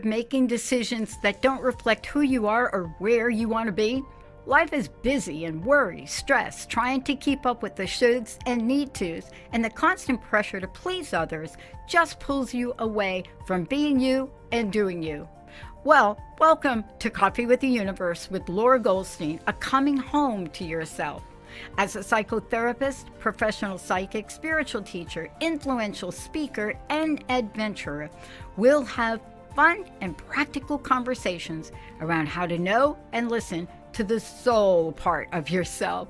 Making decisions that don't reflect who you are or where you want to be? Life is busy and worry, stress, trying to keep up with the shoulds and need tos, and the constant pressure to please others just pulls you away from being you and doing you. Well, welcome to Coffee with the Universe with Lore Goldstein, a coming home to yourself. As a psychotherapist, professional psychic, spiritual teacher, influential speaker, and adventurer, we'll have fun and practical conversations around how to know and listen to the soul part of yourself.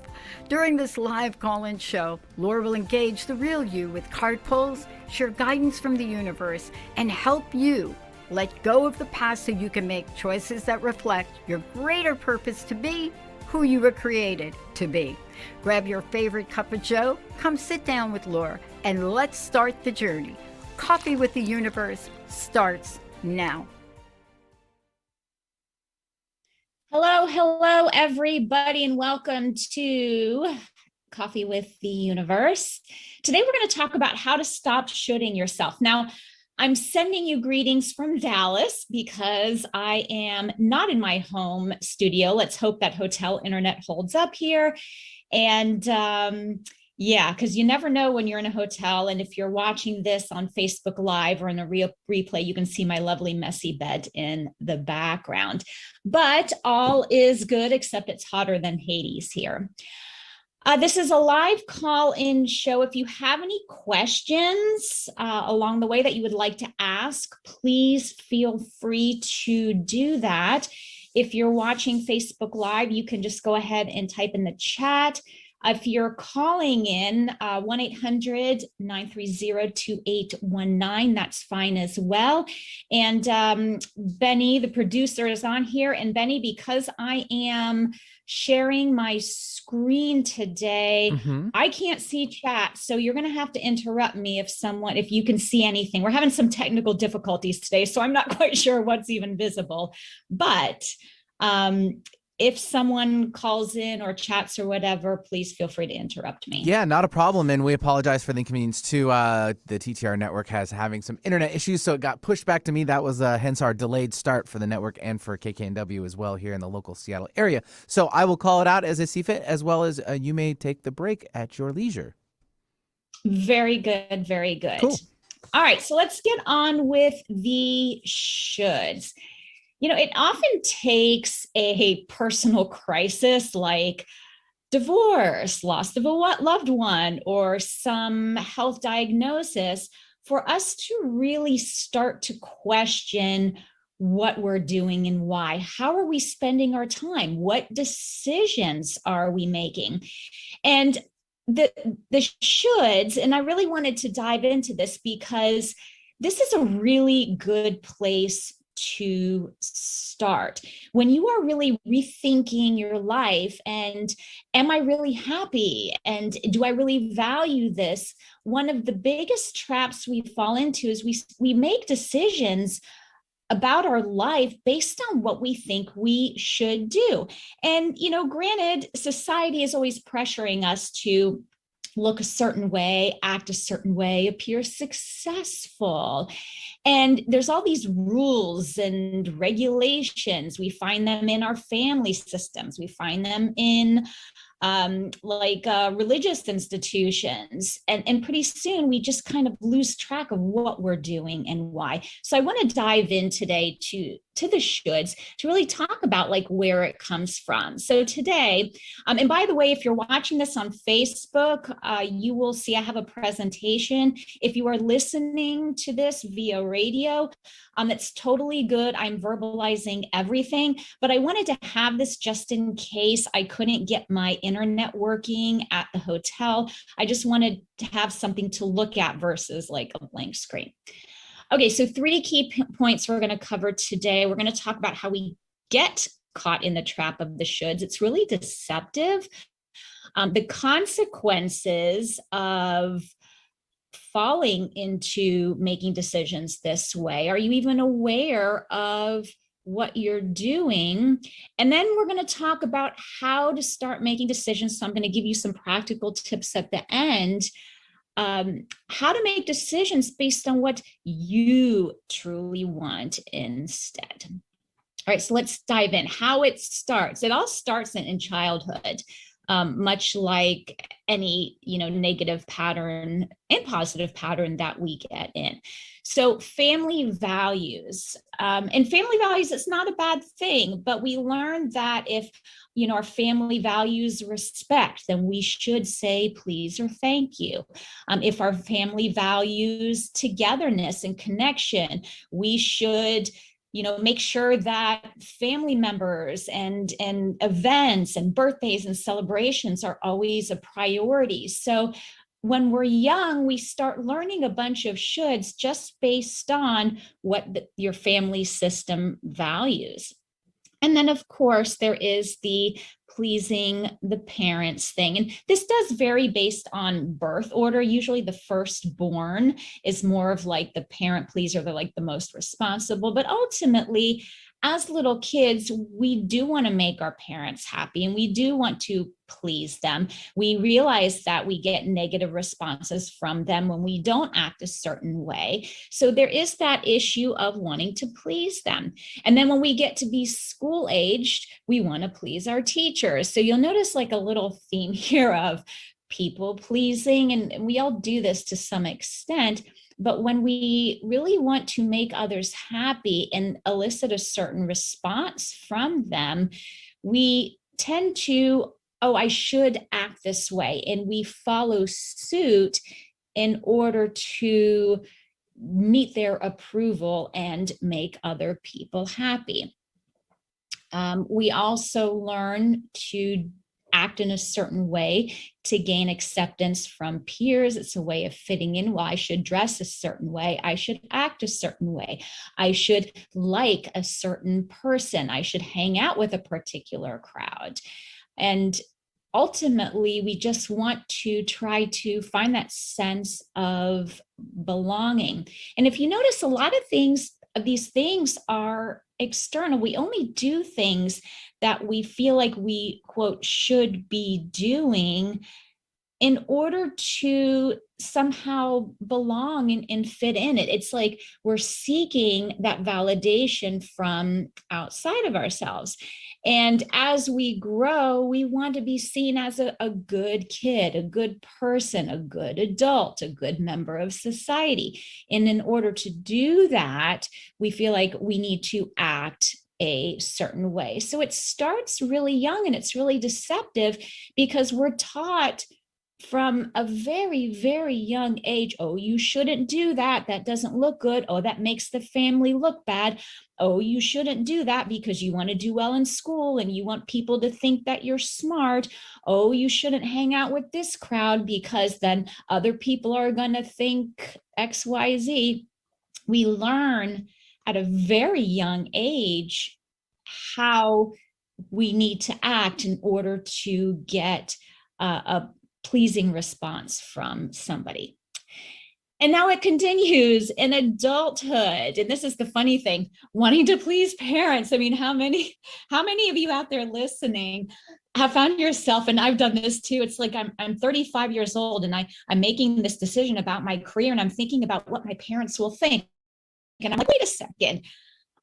During this live call-in show, Laura will engage the real you with card pulls, share guidance from the universe, and help you let go of the past so you can make choices that reflect your greater purpose to be who you were created to be. Grab your favorite cup of joe, come sit down with Laura, and let's start the journey. Coffee with the Universe starts now. Hello, everybody, and welcome to Coffee with the Universe. Today, we're going to talk about how to stop shoulding yourself. Now, I'm sending you greetings from Dallas because I am not in my home studio. Let's hope that hotel internet holds up here. And yeah, because you never know when you're in a hotel. And if you're watching this on Facebook Live or in a real replay, you can see my lovely messy bed in the background. But all is good, except it's hotter than Hades here. This is a live call-in show. If you have any questions along the way that you would like to ask, please feel free to do that. If you're watching Facebook Live, you can just go ahead and type in the chat. If you're calling in 1-800-930-2819, that's fine as well. And Benny, the producer, is on here. And Benny, because I am sharing my screen today, I can't see chat. So you're going to have to interrupt me if you can see anything. We're having some technical difficulties today, so I'm not quite sure what's even visible. But if someone calls in or chats or whatever, please feel free to interrupt me. Yeah, not a problem. And we apologize for the inconvenience too. The TTR Network has having some internet issues, so it got pushed back to me. That was hence our delayed start for the network and for KKNW as well here in the local Seattle area. So I will call it out as I see fit, as well as you may take the break at your leisure. Very good. Very good. Cool. All right, so let's get on with the shoulds. You know, it often takes a personal crisis like divorce, loss of a loved one, or some health diagnosis for us to really start to question what we're doing and why. How are we spending our time? What decisions are we making? And the shoulds, and I really wanted to dive into this because this is a really good place to start. When you are really rethinking your life and am I really happy? And do I really value this? One of the biggest traps we fall into is we make decisions about our life based on what we think we should do. And, you know, granted, society is always pressuring us to look a certain way, act a certain way, appear successful. And there's all these rules and regulations. We find them in our family systems. We find them in religious institutions. And pretty soon we just kind of lose track of what we're doing and why. So I want to dive in today to the shoulds to really talk about like where it comes from. So today, and by the way, if you're watching this on Facebook, you will see I have a presentation. If you are listening to this via radio, that's totally good. I'm verbalizing everything, but I wanted to have this just in case I couldn't get my internet working at the hotel. I just wanted to have something to look at versus like a blank screen. Okay, so 3 key points we're going to cover today. We're going to talk about how we get caught in the trap of the shoulds. It's really deceptive. The consequences of falling into making decisions this way. Are you even aware of what you're doing? And then we're going to talk about how to start making decisions. So I'm going to give you some practical tips at the end how to make decisions based on what you truly want instead. All right, so let's dive in. How it starts. It all starts in childhood, much like any negative pattern and positive pattern that we get in. So family values, and family values, it's not a bad thing, but we learned that if our family values respect, then we should say please or thank you. If our family values togetherness and connection, we should make sure that family members and events and birthdays and celebrations are always a priority. So when we're young, we start learning a bunch of shoulds just based on what your family system values. And then, of course, there is the pleasing the parents thing. And this does vary based on birth order. Usually the firstborn is more of like the parent pleaser. They're like the most responsible. But ultimately, as little kids, we do want to make our parents happy and we do want to please them. We realize that we get negative responses from them when we don't act a certain way. So there is that issue of wanting to please them. And then when we get to be school aged, we want to please our teachers. So you'll notice like a little theme here of people pleasing, and we all do this to some extent. But when we really want to make others happy and elicit a certain response from them, we tend to, oh, I should act this way. And we follow suit in order to meet their approval and make other people happy. We also learn to act in a certain way to gain acceptance from peers. It's a way of fitting in. Well, I should dress a certain way. I should act a certain way. I should like a certain person. I should hang out with a particular crowd. And ultimately, we just want to try to find that sense of belonging. And if you notice, a lot of these things are external. We only do things that we feel like we, quote, should be doing in order to somehow belong and fit in it. It's like we're seeking that validation from outside of ourselves. And as we grow, we want to be seen as a good kid, a good person, a good adult, a good member of society. And in order to do that, we feel like we need to act a certain way. So it starts really young and it's really deceptive because we're taught from a very, very young age, oh, you shouldn't do that. That doesn't look good. Oh, that makes the family look bad. Oh, you shouldn't do that because you want to do well in school and you want people to think that you're smart. Oh, you shouldn't hang out with this crowd because then other people are going to think X, Y, Z. We learn at a very young age how we need to act in order to get a pleasing response from somebody. And now it continues in adulthood. And this is the funny thing, wanting to please parents. I mean, how many of you out there listening have found yourself, and I've done this too. It's like I'm 35 years old and I'm making this decision about my career and I'm thinking about what my parents will think. And I'm like, wait a second,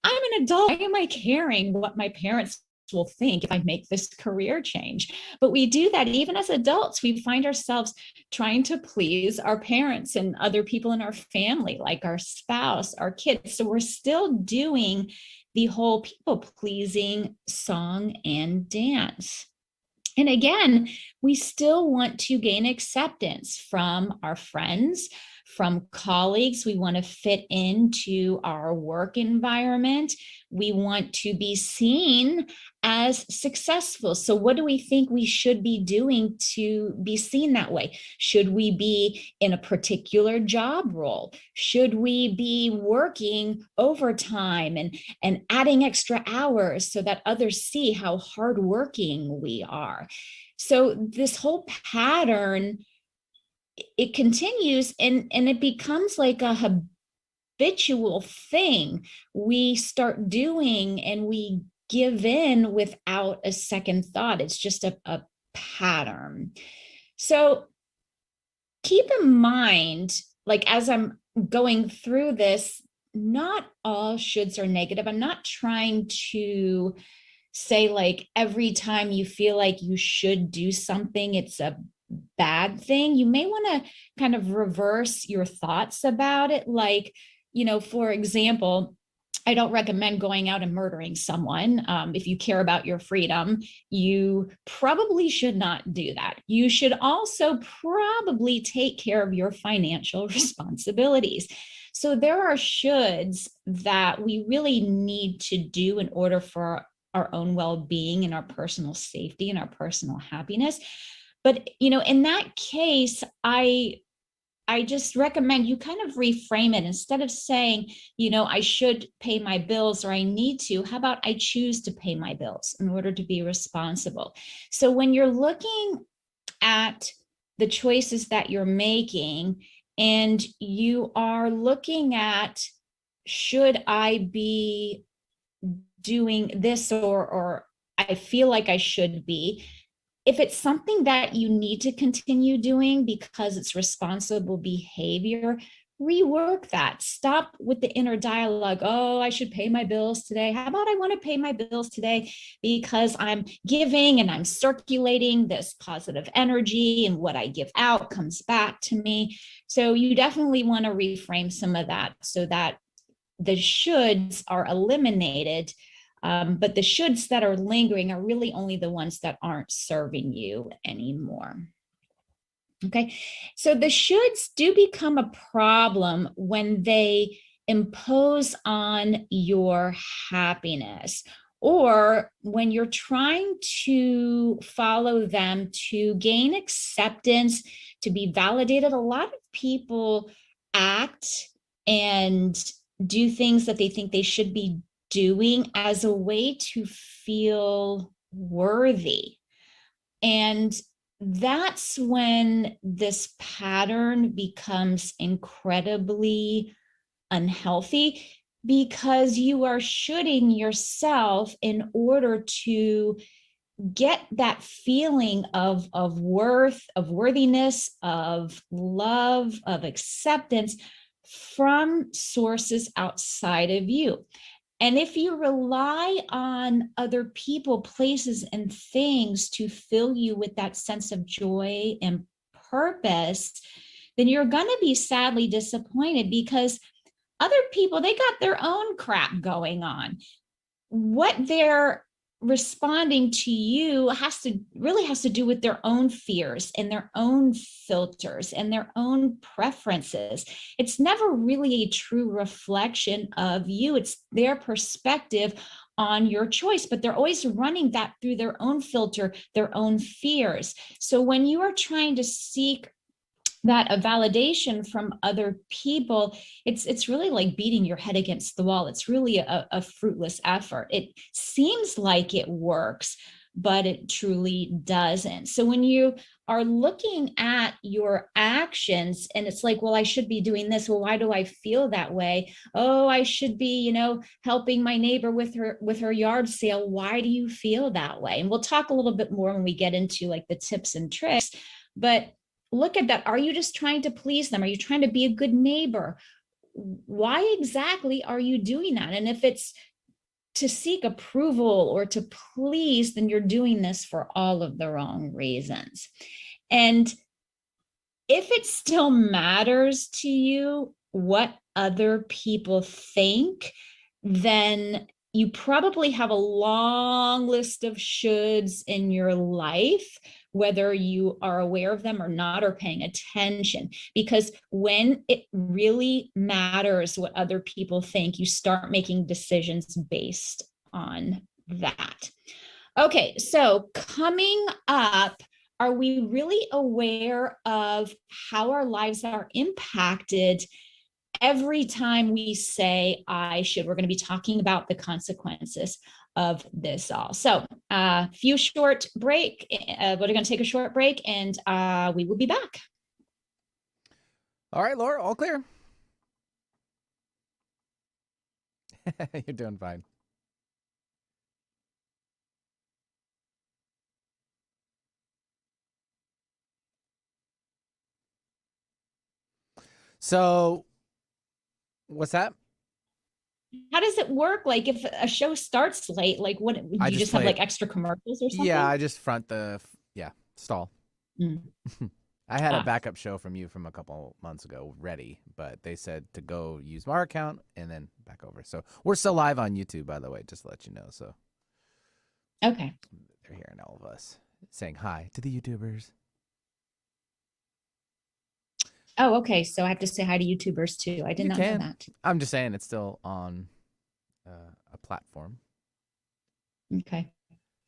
I'm an adult. Why am I caring what my parents will think if I make this career change? But we do that even as adults. We find ourselves trying to please our parents and other people in our family, like our spouse, our kids. So we're still doing the whole people pleasing song and dance. And again, we still want to gain acceptance from our friends, from colleagues. We want to fit into our work environment. We want to be seen as successful. So what do we think we should be doing to be seen that way? Should we be in a particular job role? Should we be working overtime and adding extra hours so that others see how hardworking we are? So this whole pattern, it continues and it becomes like a habitual thing we start doing, and we give in without a second thought. It's just a pattern. So keep in mind, like as I'm going through this, not all shoulds are negative. I'm not trying to say like every time you feel like you should do something, it's a bad thing. You may want to kind of reverse your thoughts about it. Like, for example, I don't recommend going out and murdering someone. If you care about your freedom, you probably should not do that. You should also probably take care of your financial responsibilities. So there are shoulds that we really need to do in order for our own well-being and our personal safety and our personal happiness. But in that case, I just recommend you kind of reframe it. Instead of saying, I should pay my bills or I need to, how about I choose to pay my bills in order to be responsible? So when you're looking at the choices that you're making and you are looking at, should I be doing this, or I feel like I should be, if it's something that you need to continue doing because it's responsible behavior, rework that. Stop with the inner dialogue. Oh, I should pay my bills today. How about I want to pay my bills today because I'm giving and I'm circulating this positive energy, and what I give out comes back to me. So you definitely want to reframe some of that so that the shoulds are eliminated. But the shoulds that are lingering are really only the ones that aren't serving you anymore. Okay, so the shoulds do become a problem when they impose on your happiness, or when you're trying to follow them to gain acceptance, to be validated. A lot of people act and do things that they think they should be doing as a way to feel worthy. And that's when this pattern becomes incredibly unhealthy, because you are shoulding yourself in order to get that feeling of worth, of worthiness, of love, of acceptance from sources outside of you. And if you rely on other people, places, and things to fill you with that sense of joy and purpose, then you're going to be sadly disappointed, because other people, they got their own crap going on. What they're responding to you has to do with their own fears and their own filters and their own preferences. It's never really a true reflection of you. It's their perspective on your choice, but they're always running that through their own filter, their own fears. So when you are trying to seek that a validation from other people, it's really like beating your head against the wall. It's really a fruitless effort. It seems like it works, but it truly doesn't. So when you are looking at your actions and it's like, well, I should be doing this. Well, why do I feel that way? Oh, I should be, helping my neighbor with her yard sale. Why do you feel that way? And we'll talk a little bit more when we get into like the tips and tricks, but look at that. Are you just trying to please them? Are you trying to be a good neighbor? Why exactly are you doing that? And if it's to seek approval or to please, then you're doing this for all of the wrong reasons. And if it still matters to you what other people think, then you probably have a long list of shoulds in your life, whether you are aware of them or not, or paying attention. Because when it really matters what other people think, you start making decisions based on that. Okay, so coming up, are we really aware of how our lives are impacted every time we say I should? We're going to be talking about the consequences of this all. So few short break. We're going to take a short break, and we will be back. All right, Laura, all clear. You're doing fine. So what's that? How does it work? Like if a show starts late, like what, do I you just just have play like it. extra commercials or something? Yeah, I just front stall. Mm. I had a Ah, backup show from you from a couple months ago ready, but they said to go use my account and then back over. So we're still live on YouTube, by the way, just to let you know. So okay. they're hearing all of us saying hi to the YouTubers. Oh, okay. So I have to say hi to YouTubers too. I did You not know can. that. I'm just saying it's still on a platform. Okay.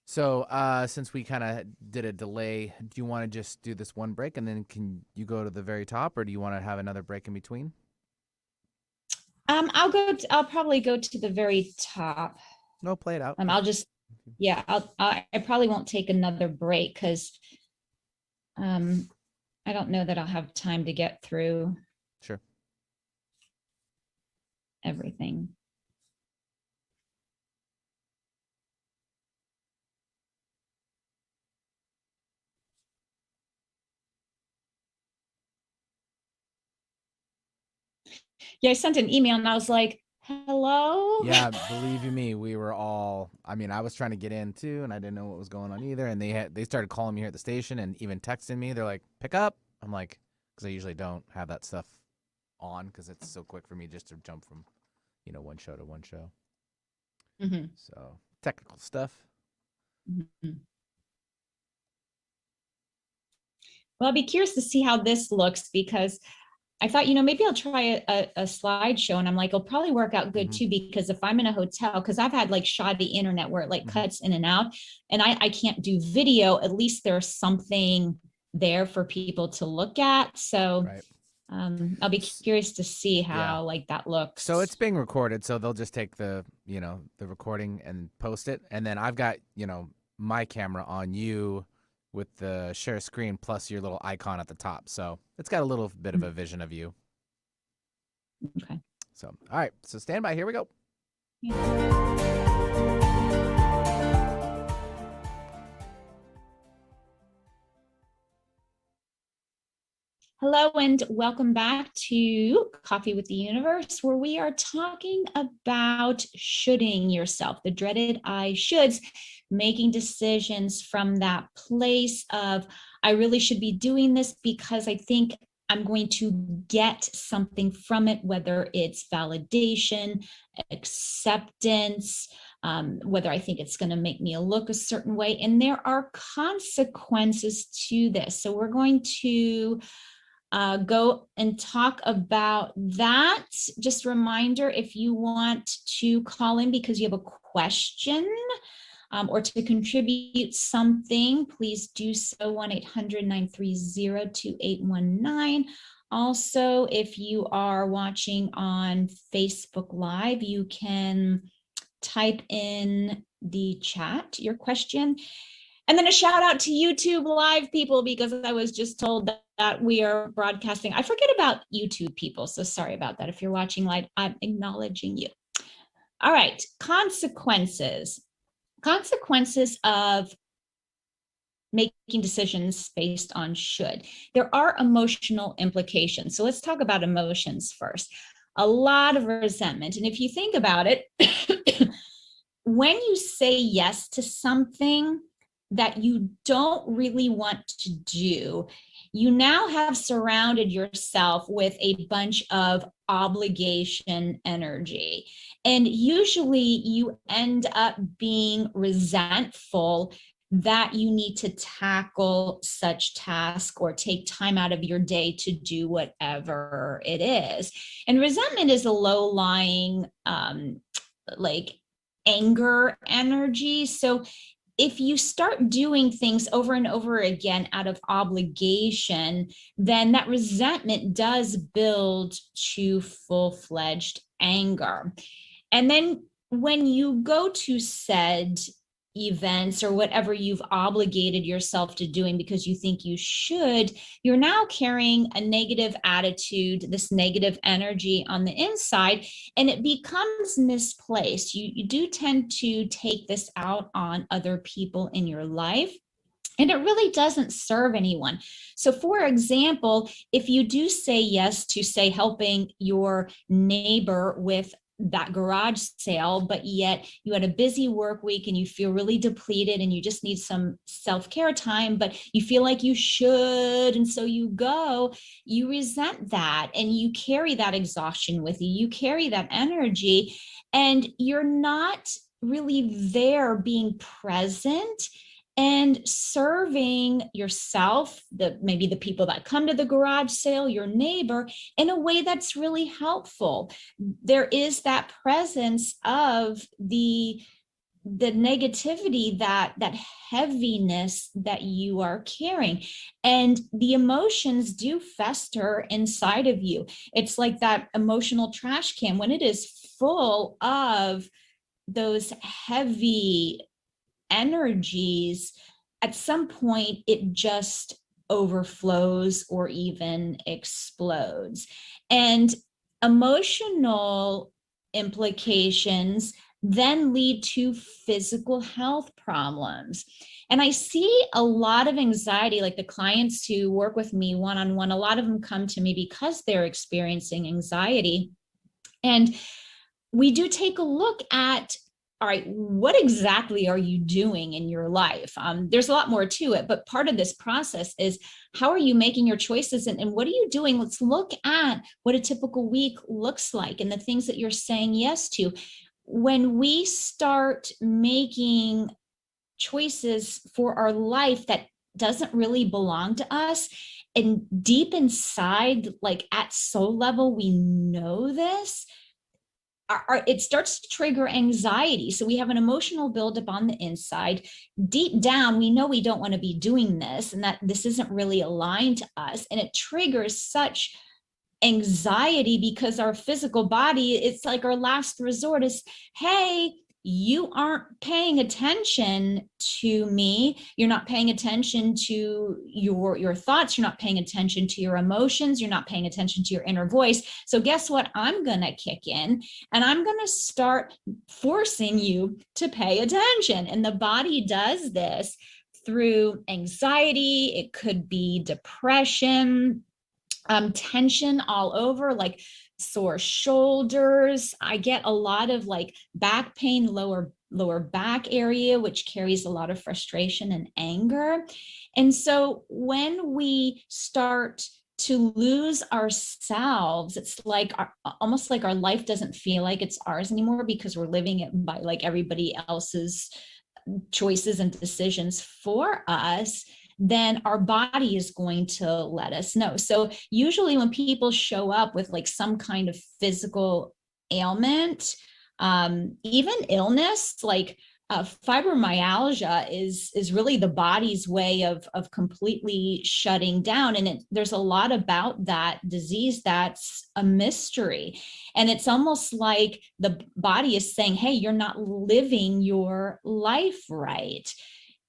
So since we kind of did a delay, do you want to just do this one break and then can you go to the very top, or do you want to have another break in between? I'll probably go to the very top. No, play it out. I'll just, yeah, I probably won't take another break because I don't know that I'll have time to get through Sure. everything. Yeah, I sent an email and I was like, hello? Yeah, believe you me, we were all. I mean, I was trying to get in too, and I didn't know what was going on either. And they started calling me here at the station and even texting me. They're like, "Pick up." I'm like, because I usually don't have that stuff on because it's so quick for me just to jump from, one show to one show. Mm-hmm. So technical stuff. Mm-hmm. Well, I'll be curious to see how this looks because I thought, maybe I'll try a slideshow. And I'm like, it'll probably work out good too, because if I'm in a hotel, because I've had like shoddy internet where it like cuts in and out and I can't do video, at least there's something there for people to look at. So Right. I'll be curious to see how like that looks. So it's being recorded, so they'll just take the recording and post it, and then I've got my camera on you with the share screen plus your little icon at the top, so it's got a little bit of a vision of you. Okay. So all right, so stand by. Here we go. Hello and welcome back to Coffee with the Universe, where we are talking about shoulding yourself, the dreaded I shoulds, making decisions from that place of, I really should be doing this because I think I'm going to get something from it, whether it's validation, acceptance, whether I think it's going to make me look a certain way. And there are consequences to this. So we're going to go and talk about that. Just a reminder, if you want to call in because you have a question or to contribute something, please do so, 1-800-930-2819. Also, if you are watching on Facebook Live, you can type in the chat your question. And then a shout out to YouTube Live people, because I was just told that we are broadcasting. I forget about YouTube people, so sorry about that. If you're watching live, I'm acknowledging you. All right, consequences. Consequences of making decisions based on should. There are emotional implications. So let's talk about emotions first. A lot of resentment. And if you think about it, when you say yes to something that you don't really want to do, you now have surrounded yourself with a bunch of obligation energy. And usually you end up being resentful that you need to tackle such task or take time out of your day to do whatever it is. And resentment is a low-lying like anger energy. So if you start doing things over and over again out of obligation, then that resentment does build to full-fledged anger. And then when you go to said events or whatever you've obligated yourself to doing because you think you should, you're now carrying a negative attitude, this negative energy on the inside, and it becomes misplaced. You do tend to take this out on other people in your life. And it really doesn't serve anyone. So, for example, if you do say yes to, say, helping your neighbor with that garage sale, but yet you had a busy work week and you feel really depleted and you just need some self-care time, but you feel like you should, and so you go, you resent that and you carry that exhaustion with you. You carry that energy and you're not really there being present and serving yourself, maybe the people that come to the garage sale, your neighbor, in a way that's really helpful. There is that presence of the negativity, that heaviness that you are carrying, and the emotions do fester inside of you. It's like that emotional trash can. When it is full of those heavy energies, at some point it just overflows or even explodes. And emotional implications then lead to physical health problems. And I see a lot of anxiety, like the clients who work with me one-on-one, a lot of them come to me because they're experiencing anxiety. And we do take a look at, all right, what exactly are you doing in your life? There's a lot more to it, but part of this process is, how are you making your choices, and what are you doing? Let's look at what a typical week looks like and the things that you're saying yes to. When we start making choices for our life that doesn't really belong to us, and deep inside, like at soul level, we know this, it starts to trigger anxiety. So we have an emotional buildup on the inside. Deep down, we know we don't want to be doing this and that this isn't really aligned to us. And it triggers such anxiety because our physical body, it's like our last resort is, hey, you aren't paying attention to me. You're not paying attention to your thoughts. You're not paying attention to your emotions. You're not paying attention to your inner voice. So guess what? I'm going to kick in and I'm going to start forcing you to pay attention. And the body does this through anxiety. It could be depression, tension all over, like sore shoulders. I get a lot of like back pain, lower back area, which carries a lot of frustration and anger. And so when we start to lose ourselves, it's like almost like our life doesn't feel like it's ours anymore because we're living it by like everybody else's choices and decisions for us, then our body is going to let us know. So usually when people show up with like some kind of physical ailment, even illness, like fibromyalgia is really the body's way of completely shutting down. And there's a lot about that disease that's a mystery. And it's almost like the body is saying, hey, you're not living your life right.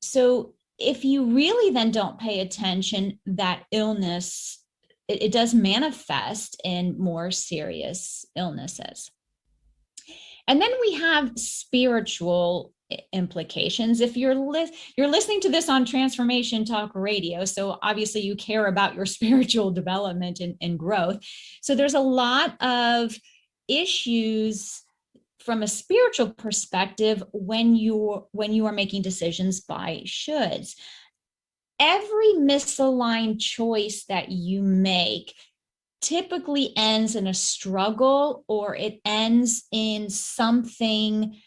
So if you really then don't pay attention, that illness, it does manifest in more serious illnesses. And then we have spiritual implications. If you're listening to this on Transformation Talk Radio, so obviously you care about your spiritual development and growth. So there's a lot of issues from a spiritual perspective when you are making decisions by shoulds. Every misaligned choice that you make typically ends in a struggle, or it ends in something,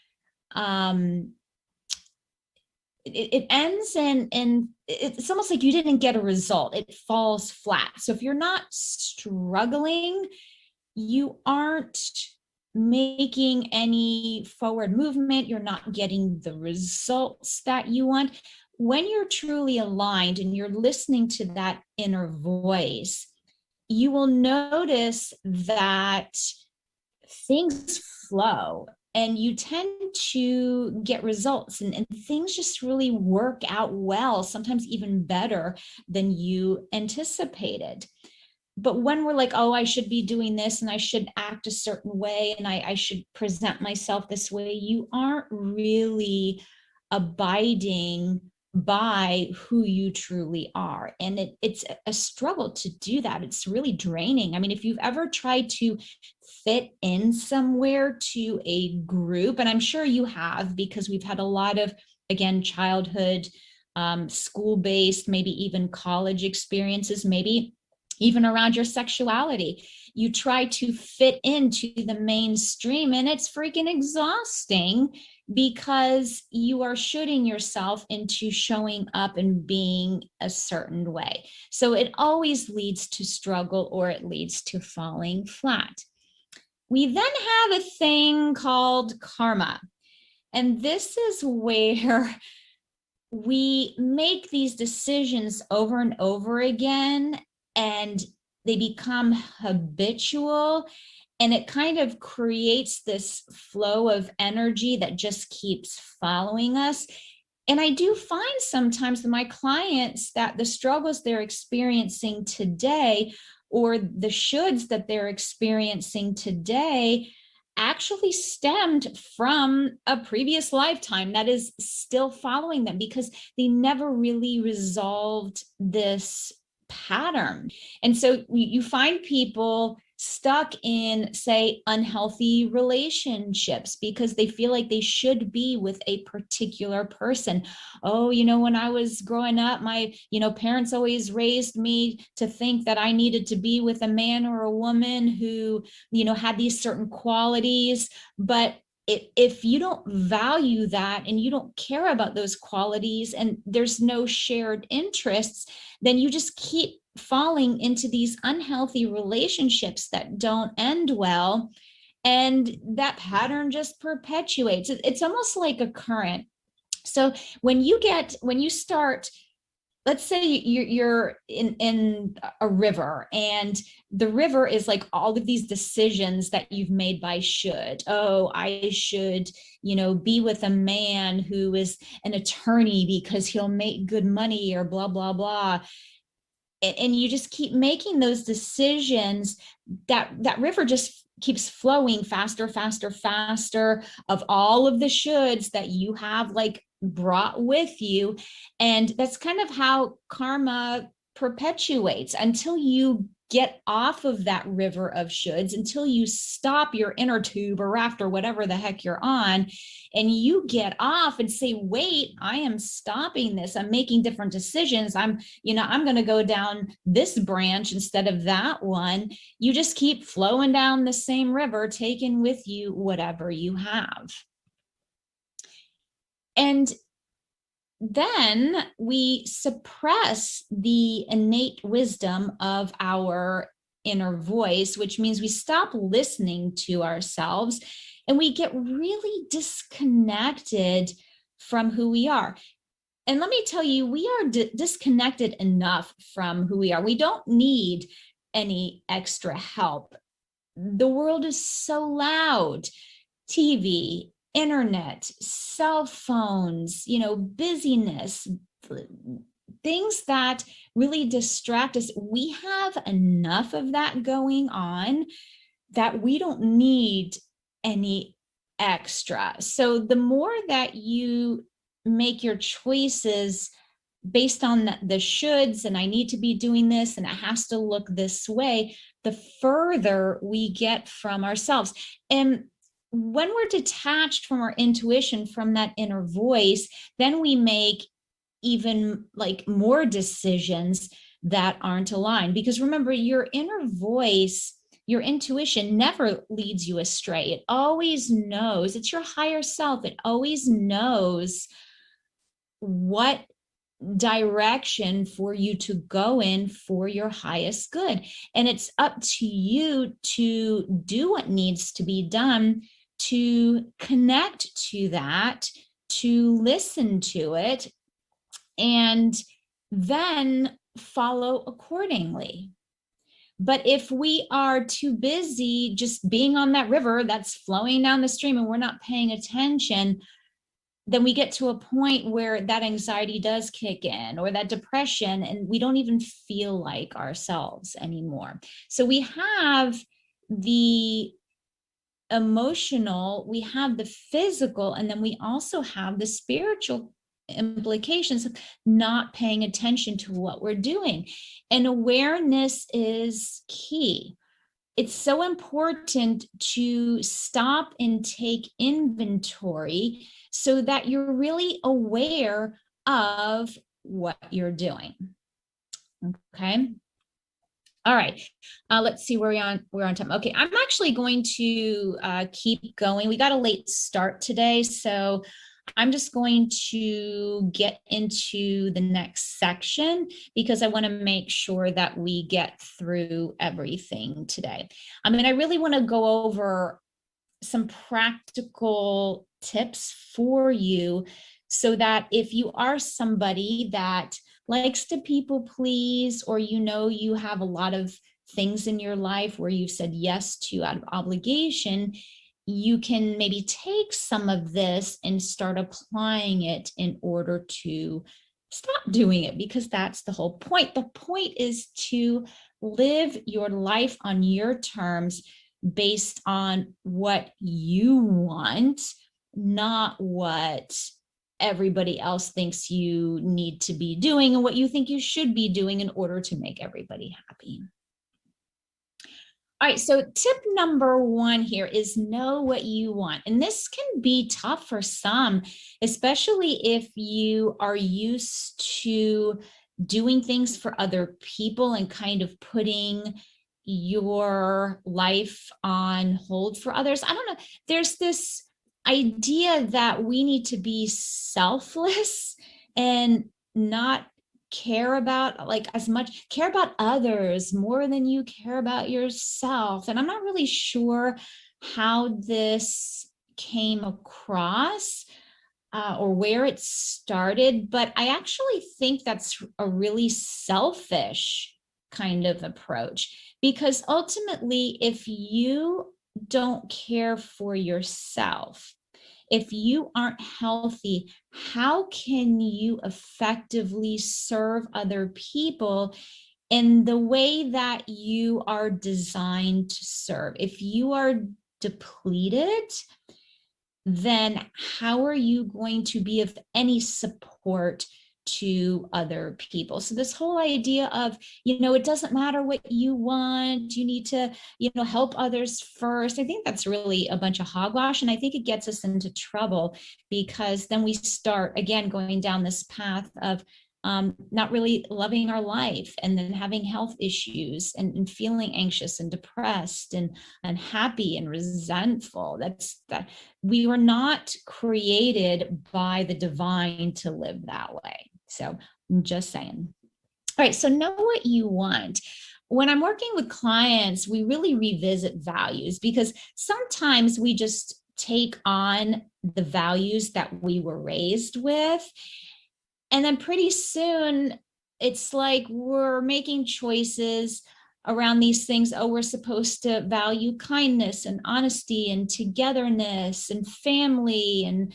it ends in it's almost like you didn't get a result. It falls flat. So if you're not struggling, you aren't making any forward movement, you're not getting the results that you want. When you're truly aligned and you're listening to that inner voice, you will notice that things flow and you tend to get results, and things just really work out well, sometimes even better than you anticipated. But when we're like, oh, I should be doing this and I should act a certain way and I should present myself this way, you aren't really abiding by who you truly are. And it's a struggle to do that. It's really draining. I mean, if you've ever tried to fit in somewhere to a group, and I'm sure you have, because we've had a lot of, again, childhood, school-based, maybe even college experiences, maybe even around your sexuality. You try to fit into the mainstream, and it's freaking exhausting because you are shooting yourself into showing up and being a certain way. So it always leads to struggle, or it leads to falling flat. We then have a thing called karma. And this is where we make these decisions over and over again, and they become habitual, and it kind of creates this flow of energy that just keeps following us. And I do find sometimes that my clients, that the struggles they're experiencing today, or the shoulds that they're experiencing today, actually stemmed from a previous lifetime that is still following them, because they never really resolved this pattern. And so you find people stuck in, say, unhealthy relationships because they feel like they should be with a particular person. Oh, when I was growing up, my, parents always raised me to think that I needed to be with a man or a woman who, had these certain qualities. But if you don't value that, and you don't care about those qualities, and there's no shared interests, then you just keep falling into these unhealthy relationships that don't end well. And that pattern just perpetuates. It's almost like a current. So when you start, let's say you're in a river, and the river is like all of these decisions that you've made by should. Oh, I should, be with a man who is an attorney because he'll make good money, or blah, blah, blah. And you just keep making those decisions. That river just keeps flowing faster, faster, faster, of all of the shoulds that you have like brought with you. And that's kind of how karma perpetuates until you get off of that river of shoulds, until you stop your inner tube or raft or whatever the heck you're on, and you get off and say, wait, I am stopping this. I'm making different decisions. I'm going to go down this branch instead of that one. You just keep flowing down the same river, taking with you whatever you have. And then we suppress the innate wisdom of our inner voice, which means we stop listening to ourselves, and we get really disconnected from who we are. And let me tell you, we are disconnected enough from who we are. We don't need any extra help. The world is so loud. TV, internet, cell phones, busyness, things that really distract us. We have enough of that going on that we don't need any extra. So the more that you make your choices based on the shoulds, and I need to be doing this, and it has to look this way, the further we get from ourselves. And when we're detached from our intuition, from that inner voice, then we make even like more decisions that aren't aligned. Because remember, your inner voice, your intuition never leads you astray. It always knows. It's your higher self. It always knows what direction for you to go in for your highest good. And it's up to you to do what needs to be done to connect to that, to listen to it, and then follow accordingly. But if we are too busy just being on that river that's flowing down the stream, and we're not paying attention, then we get to a point where that anxiety does kick in, or that depression, and we don't even feel like ourselves anymore. So we have the emotional, we have the physical, and then we also have the spiritual implications of not paying attention to what we're doing. And awareness is key. It's so important to stop and take inventory so that you're really aware of what you're doing. Okay. All right. Let's see where we're on time. Okay. I'm actually going to keep going. We got a late start today, so I'm just going to get into the next section because I want to make sure that we get through everything today. I mean, I really want to go over some practical tips for you so that if you are somebody that likes to people please, or you have a lot of things in your life where you've said yes to out of obligation, you can maybe take some of this and start applying it in order to stop doing it, because that's the whole point. The point is to live your life on your terms based on what you want, not what everybody else thinks you need to be doing and what you think you should be doing in order to make everybody happy. All right, so tip number 1 here is know what you want. And this can be tough for some, especially if you are used to doing things for other people and kind of putting your life on hold for others. I don't know. There's this idea that we need to be selfless and not care about care about others more than you care about yourself. And I'm not really sure how this came across or where it started, but I actually think that's a really selfish kind of approach, because ultimately, if you don't care for yourself, if you aren't healthy, how can you effectively serve other people in the way that you are designed to serve? If you are depleted, then how are you going to be of any support to other people? So this whole idea of, it doesn't matter what you want, you need to, help others first. I think that's really a bunch of hogwash. And I think it gets us into trouble, because then we start again going down this path of not really loving our life, and then having health issues and feeling anxious and depressed and unhappy and resentful. That we were not created by the divine to live that way. So I'm just saying. All right, so know what you want. When I'm working with clients, we really revisit values, because sometimes we just take on the values that we were raised with. And then pretty soon it's like we're making choices around these things. Oh, we're supposed to value kindness and honesty and togetherness and family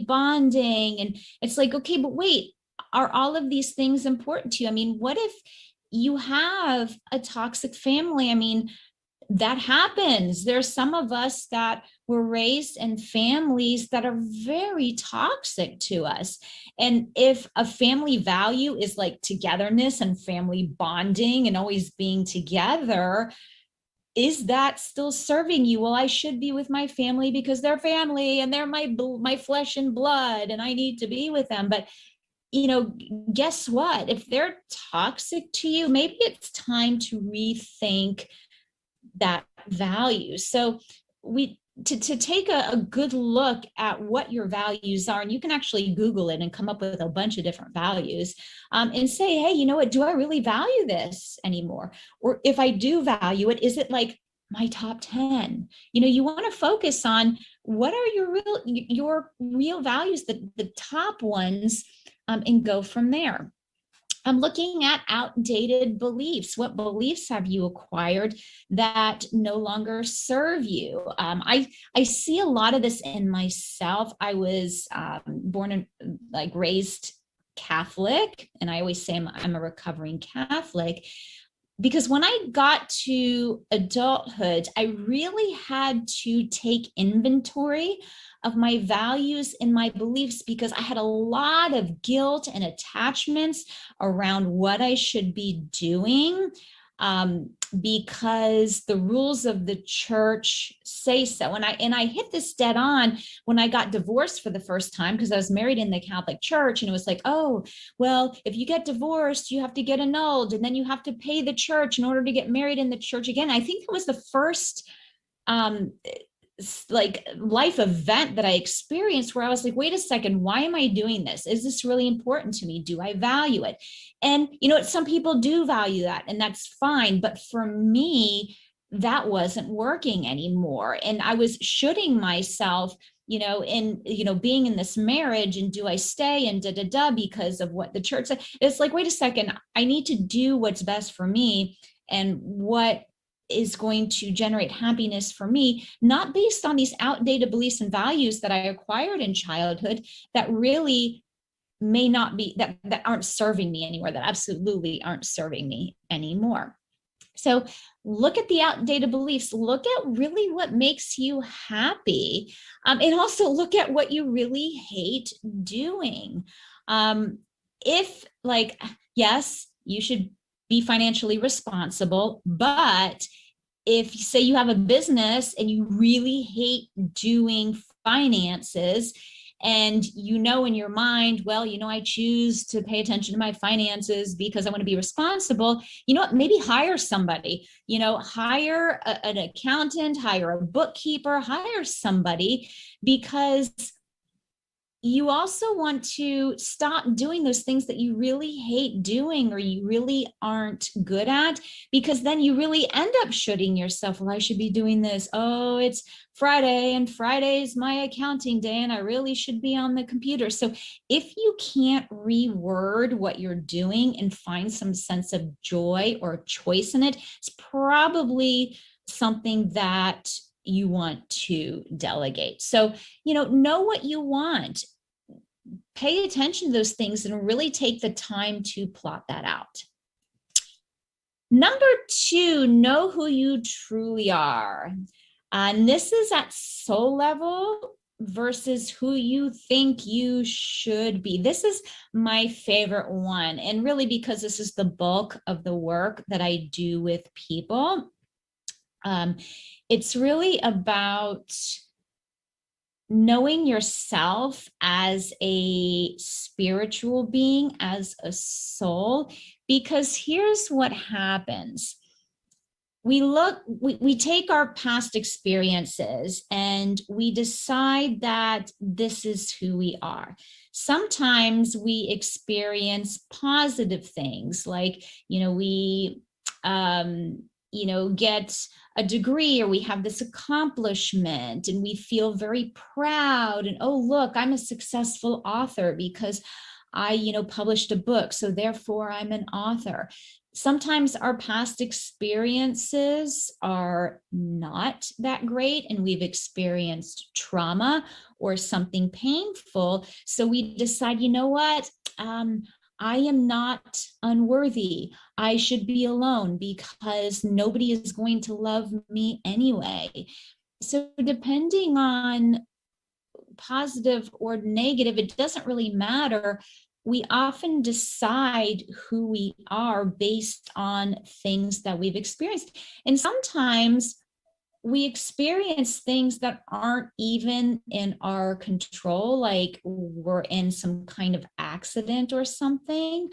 bonding. And it's like, okay, but wait, are all of these things important to you? I mean, what if you have a toxic family? I mean, that happens. There's some of us that were raised in families that are very toxic to us. And if a family value is like togetherness and family bonding and always being together, is that still serving you? Well, I should be with my family because they're family and they're my flesh and blood and I need to be with them. But guess what? If they're toxic to you, maybe it's time to rethink that value. So to take a good look at what your values are, and you can actually Google it and come up with a bunch of different values, and say, hey, you know what, do I really value this anymore? Or if I do value it, is it like my top 10? You want to focus on what are your real values, the top ones, and go from there. I'm looking at outdated beliefs. What beliefs have you acquired that no longer serve you? I see a lot of this in myself. I was born and raised Catholic, and I always say I'm a recovering Catholic. because when I got to adulthood, I really had to take inventory of my values and my beliefs, because I had a lot of guilt and attachments around what I should be doing, because the rules of the church say so. And I hit this dead on when I got divorced for the first time, because I was married in the Catholic Church, and it was like, oh, well, if you get divorced, you have to get annulled, and then you have to pay the church in order to get married in the church again. I think it was the first like life event that I experienced where I was like, wait a second, why am I doing this? Is this really important to me? Do I value it? And some people do value that, and that's fine. But for me, that wasn't working anymore. And I was shooting myself, in, being in this marriage, and do I stay, and because of what the church said. It's like, wait a second, I need to do what's best for me and what is going to generate happiness for me, not based on these outdated beliefs and values that I acquired in childhood that really may not be, that aren't serving me anymore, that absolutely aren't serving me anymore. So look at the outdated beliefs, look at really what makes you happy, and also look at what you really hate doing. If yes, you should be financially responsible, but if say you have a business and you really hate doing finances, and in your mind, well, I choose to pay attention to my finances because I want to be responsible, maybe hire somebody, hire an accountant, hire a bookkeeper, hire somebody, because you also want to stop doing those things that you really hate doing or you really aren't good at, because then you really end up shooting yourself. Well, I should be doing this. Oh, it's Friday, and Friday's my accounting day, and I really should be on the computer. So if you can't reword what you're doing and find some sense of joy or choice in it, it's probably something that you want to delegate. So, know what you want. Pay attention to those things and really take the time to plot that out. Number 2, know who you truly are. And this is at soul level versus who you think you should be. This is my favorite one. And really, because this is the bulk of the work that I do with people. It's really about knowing yourself as a spiritual being, as a soul, because here's what happens. We take our past experiences and we decide that this is who we are. Sometimes we experience positive things, like, we get a degree, or we have this accomplishment and we feel very proud, and oh, look, I'm a successful author because I published a book, so therefore I'm an author. Sometimes our past experiences are not that great and we've experienced trauma or something painful, so we decide, what, I am not unworthy. I should be alone because nobody is going to love me anyway. So depending on positive or negative, it doesn't really matter. We often decide who we are based on things that we've experienced. And sometimes we experience things that aren't even in our control, like we're in some kind of accident or something.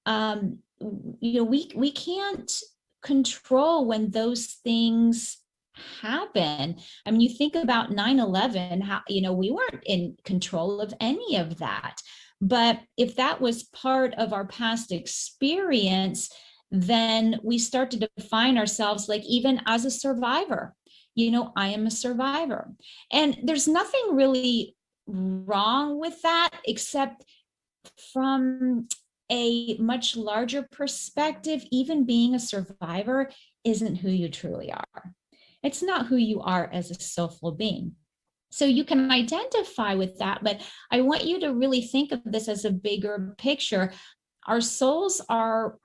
We can't control when those things happen. I mean, you think about 9/11, how, we weren't in control of any of that. But if that was part of our past experience, then we start to define ourselves like, even as a survivor. I am a survivor. And there's nothing really wrong with that, except from a much larger perspective, even being a survivor isn't who you truly are. It's not who you are as a soulful being. So you can identify with that, but I want you to really think of this as a bigger picture. Our souls are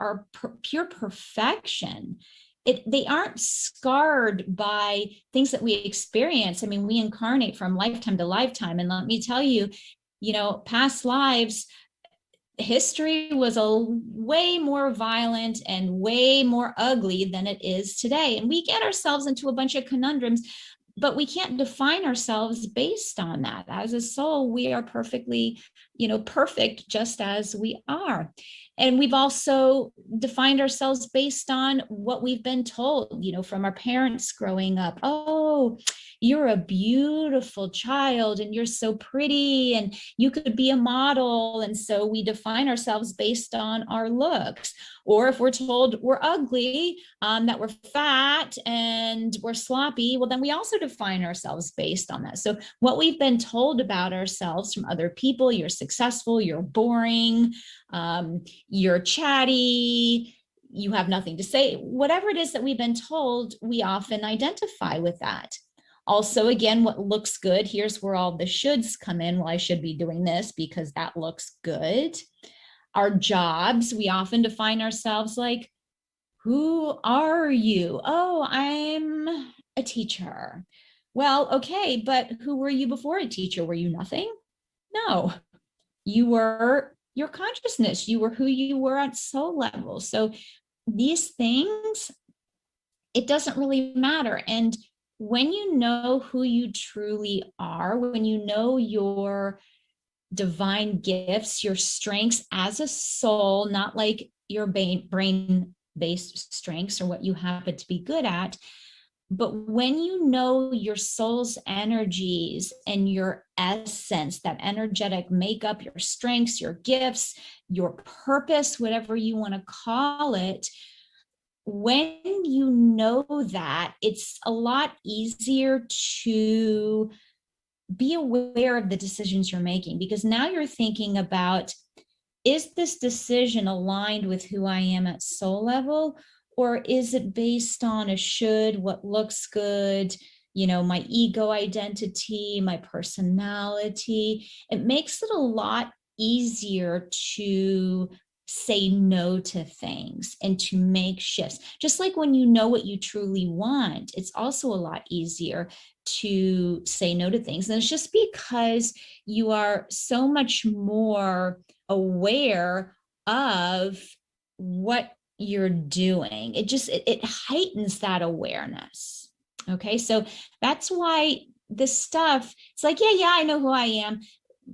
pure perfection. They aren't scarred by things that we experience. I mean, we incarnate from lifetime to lifetime. And let me tell you, past lives, history was a way more violent and way more ugly than it is today. And we get ourselves into a bunch of conundrums, but we can't define ourselves based on that. As a soul, we are perfectly, perfect just as we are. And we've also defined ourselves based on what we've been told, from our parents growing up. Oh, you're a beautiful child and you're so pretty and you could be a model. And so we define ourselves based on our looks. Or if we're told we're ugly, that we're fat and we're sloppy, well, then we also define ourselves based on that. So what we've been told about ourselves from other people, you're successful, you're boring, you're chatty, you have nothing to say, whatever it is that we've been told, we often identify with that. Also, again, what looks good, here's where all the shoulds come in. Well, I should be doing this because that looks good. Our jobs, we often define ourselves like, who are you? Oh, I'm a teacher. Well, okay, but who were you before a teacher? Were you nothing? No, you were your consciousness. You were who you were at soul level. So these things, it doesn't really matter. And when you know who you truly are, when you know your divine gifts, your strengths as a soul, not like your brain-based strengths or what you happen to be good at, but when you know your soul's energies and your essence, that energetic makeup, your strengths, your gifts, your purpose, whatever you want to call it, when you know that, it's a lot easier to be aware of the decisions you're making, because now you're thinking about, is this decision aligned with who I am at soul level? Or is it based on a should, what looks good, my ego identity, my personality? It makes it a lot easier to say no to things and to make shifts. Just like when you know what you truly want, it's also a lot easier to say no to things. And it's just because you are so much more aware of what you're doing. It heightens that awareness. Okay, so that's why this stuff, it's like, yeah, I know who I am.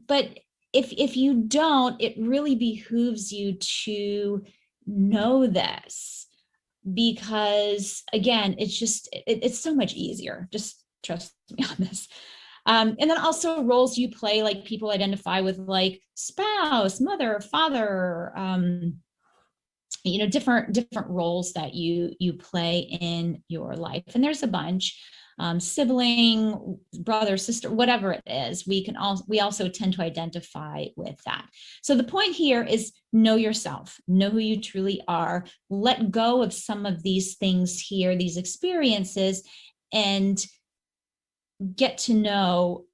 But if you don't, it really behooves you to know this, because again, it's so much easier. Just trust me on this. And then also roles you play, like people identify with like spouse, mother, father, different roles that you play in your life. And there's a bunch. Sibling, brother, sister, whatever it is, we also tend to identify with that. So the point here is know yourself, know who you truly are, let go of some of these things here, these experiences, and get to know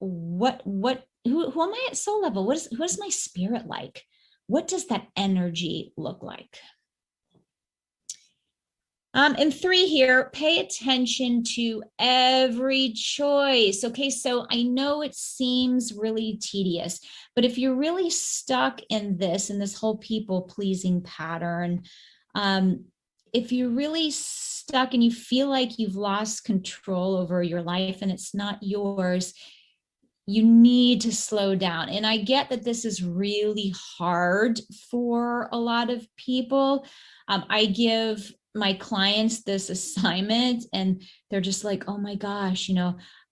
who am I at soul level? What is my spirit like? What does that energy look like? And 3 here, pay attention to every choice. Okay, so I know it seems really tedious, but if you're really stuck in this whole people-pleasing pattern, if you're really stuck and you feel like you've lost control over your life and it's not yours, you need to slow down. And I get that this is really hard for a lot of people. I give my clients this assignment and they're just like, oh my gosh,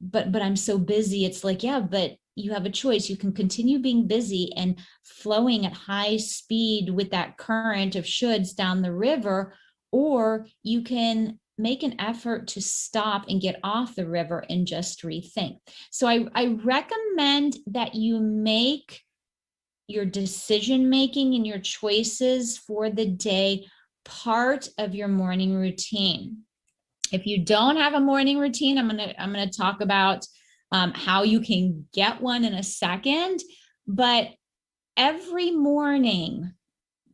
but I'm so busy. It's like, yeah, but you have a choice. You can continue being busy and flowing at high speed with that current of shoulds down the river, or you can make an effort to stop and get off the river and just rethink. So I recommend that you make your decision-making and your choices for the day part of your morning routine. If you don't have a morning routine, I'm gonna talk about how you can get one in a second, but every morning,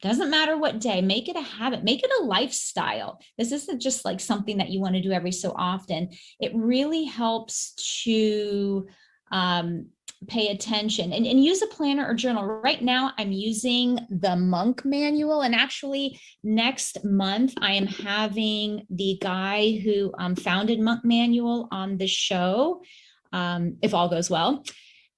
Doesn't matter what day, make it a habit, make it a lifestyle. This isn't just like something that you want to do every so often. It really helps to pay attention and use a planner or journal. Right now, I'm using the Monk Manual. And actually, next month, I am having the guy who founded Monk Manual on the show, if all goes well.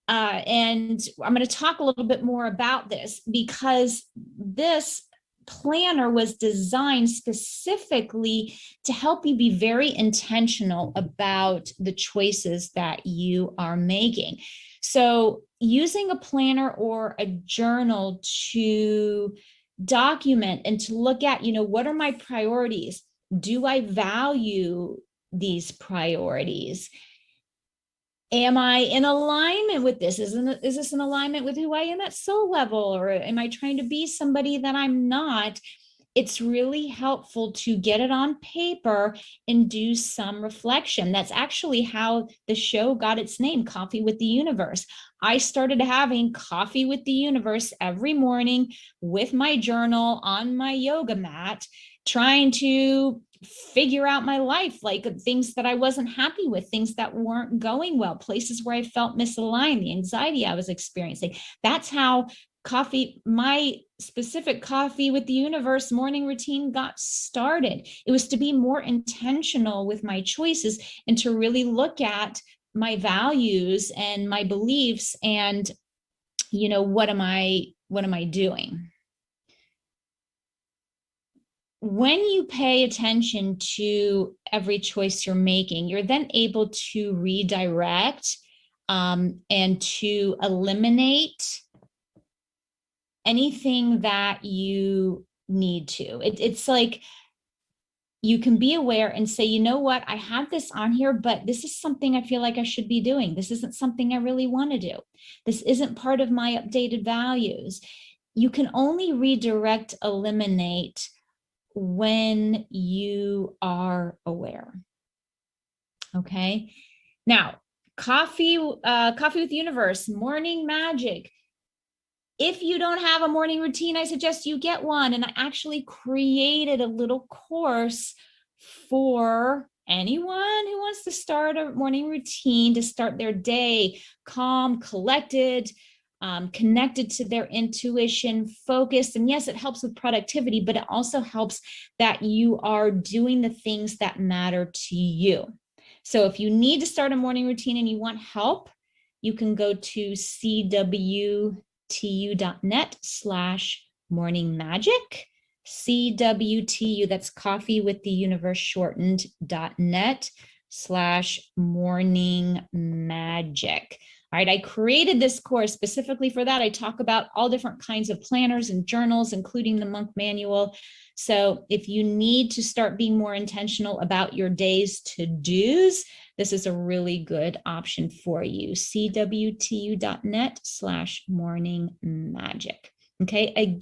And I'm going to talk a little bit more about this, because this planner was designed specifically to help you be very intentional about the choices that you are making. So using a planner or a journal to document and to look at, what are my priorities? Do I value these priorities? Am I in alignment with this? Is this in alignment with who I am at soul level? Or am I trying to be somebody that I'm not? It's really helpful to get it on paper and do some reflection. That's actually how the show got its name, Coffee with the Universe. I started having coffee with the universe every morning with my journal on my yoga mat, trying to figure out my life, like things that I wasn't happy with, things that weren't going well, places where I felt misaligned, the anxiety I was experiencing. That's how my specific Coffee with the Universe morning routine got started. It was to be more intentional with my choices and to really look at my values and my beliefs and, what am I doing? When you pay attention to every choice you're making, you're then able to redirect and to eliminate anything that you need to. It's like you can be aware and say, you know what, I have this on here, but this is something I feel like I should be doing. This isn't something I really want to do. This isn't part of my updated values. You can only redirect, eliminate when you are aware. Okay. Now, Coffee with the Universe, Morning Magic. If you don't have a morning routine, I suggest you get one. And I actually created a little course for anyone who wants to start a morning routine, to start their day calm, collected, connected to their intuition, focused. And yes, it helps with productivity, but it also helps that you are doing the things that matter to you. So if you need to start a morning routine and you want help, you can go to cwtu.net/morningmagic. CWTU, that's Coffee with the Universe shortened.net/morningmagic. All right, I created this course specifically for that. I talk about all different kinds of planners and journals, including the Monk Manual. So if you need to start being more intentional about your day's to-dos, this is a really good option for you. cwtu.net/morningmagic. Okay, again,